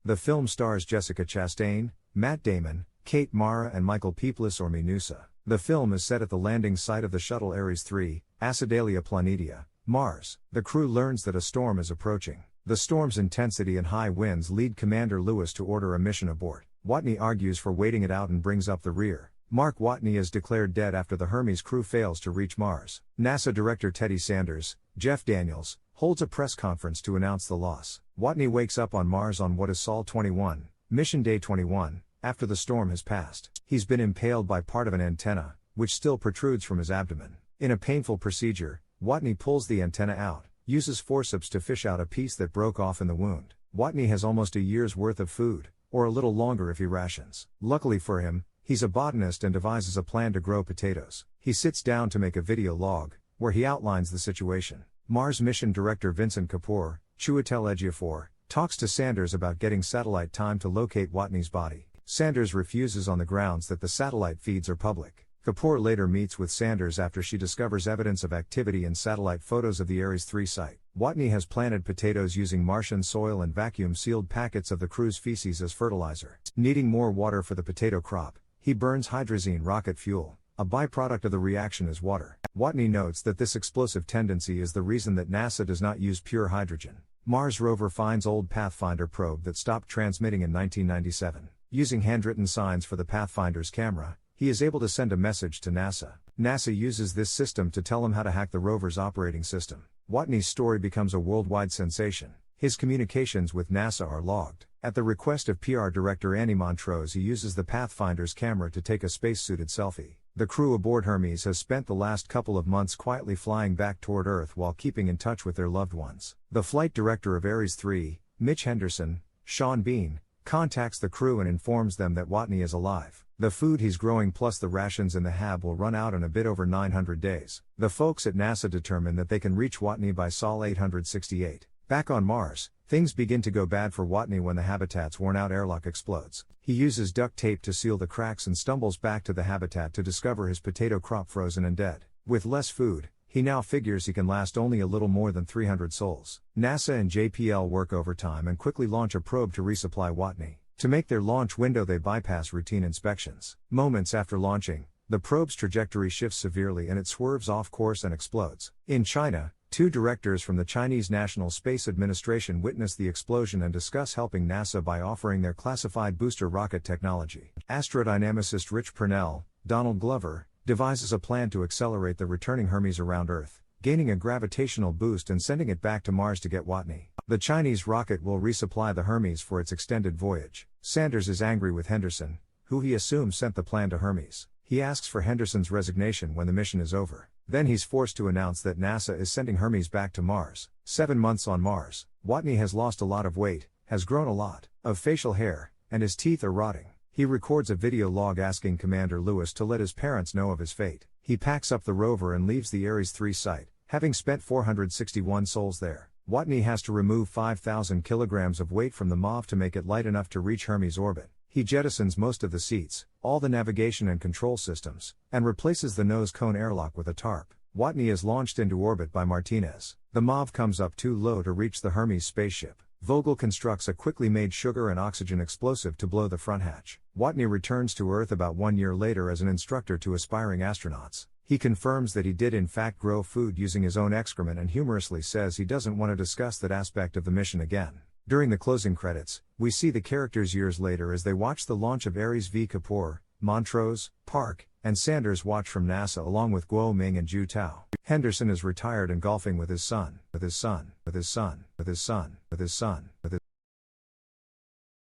The film stars Jessica Chastain, Matt Damon, Kate Mara and Michael Peeples. The film is set at the landing site of the shuttle Ares 3, Acidalia Planitia, Mars. The crew learns that a storm is approaching. The storm's intensity and high winds lead Commander Lewis to order a mission abort. Watney argues for waiting it out and brings up the rear. Mark Watney is declared dead after the Hermes crew fails to reach Mars. NASA Director Teddy Sanders, Jeff Daniels, holds a press conference to announce the loss. Watney wakes up on Mars on what is Sol 21, Mission Day 21, after the storm has passed. He's been impaled by part of an antenna, which still protrudes from his abdomen. In a painful procedure, Watney pulls the antenna out, uses forceps to fish out a piece that broke off in the wound. Watney has almost a year's worth of food, or a little longer if he rations. Luckily for him, he's a botanist and devises a plan to grow potatoes. He sits down to make a video log, where he outlines the situation. Mars mission director Vincent Kapoor, Chiwetel Ejiofor, talks to Sanders about getting satellite time to locate Watney's body. Sanders refuses on the grounds that the satellite feeds are public. Kapoor later meets with Sanders after she discovers evidence of activity in satellite photos of the Ares 3 site. Watney has planted potatoes using Martian soil and vacuum-sealed packets of the crew's feces as fertilizer. Needing more water for the potato crop, he burns hydrazine rocket fuel. A byproduct of the reaction is water. Watney notes that this explosive tendency is the reason that NASA does not use pure hydrogen. Mars rover finds old Pathfinder probe that stopped transmitting in 1997. Using handwritten signs for the Pathfinder's camera, he is able to send a message to NASA. NASA uses this system to tell him how to hack the rover's operating system. Watney's story becomes a worldwide sensation. His communications with NASA are logged. At the request of PR director Annie Montrose, he uses the Pathfinder's camera to take a spacesuited selfie. The crew aboard Hermes has spent the last couple of months quietly flying back toward Earth while keeping in touch with their loved ones. The flight director of Ares 3, Mitch Henderson, Sean Bean, contacts the crew and informs them that Watney is alive. The food he's growing plus the rations in the hab will run out in a bit over 900 days. The folks at NASA determine that they can reach Watney by Sol 868. Back on Mars, things begin to go bad for Watney when the habitat's worn-out airlock explodes. He uses duct tape to seal the cracks and stumbles back to the habitat to discover his potato crop frozen and dead. With less food, he now figures he can last only a little more than 300 sols. NASA and JPL work overtime and quickly launch a probe to resupply Watney. To make their launch window, they bypass routine inspections. Moments after launching, the probe's trajectory shifts severely and it swerves off course and explodes. In China, two directors from the Chinese National Space Administration witness the explosion and discuss helping NASA by offering their classified booster rocket technology. Astrodynamicist Rich Purnell, Donald Glover, devises a plan to accelerate the returning Hermes around Earth, gaining a gravitational boost and sending it back to Mars to get Watney. The Chinese rocket will resupply the Hermes for its extended voyage. Sanders is angry with Henderson, who he assumes sent the plan to Hermes. He asks for Henderson's resignation when the mission is over. Then he's forced to announce that NASA is sending Hermes back to Mars. 7 months on Mars, Watney has lost a lot of weight, has grown a lot of facial hair, and his teeth are rotting. He records a video log asking Commander Lewis to let his parents know of his fate. He packs up the rover and leaves the Ares 3 site, having spent 461 sols there. Watney has to remove 5,000 kilograms of weight from the MOV to make it light enough to reach Hermes orbit. He jettisons most of the seats, all the navigation and control systems, and replaces the nose cone airlock with a tarp. Watney is launched into orbit by Martinez. The MOV comes up too low to reach the Hermes spaceship. Vogel constructs a quickly made sugar and oxygen explosive to blow the front hatch. Watney returns to Earth about 1 year later as an instructor to aspiring astronauts. He confirms that he did in fact grow food using his own excrement and humorously says he doesn't want to discuss that aspect of the mission again. During the closing credits, we see the characters years later as they watch the launch of Ares v. Kapoor. Montrose, Park, and Sanders watch from NASA along with Guo Ming and Zhu Tao. Henderson is retired and golfing with his son.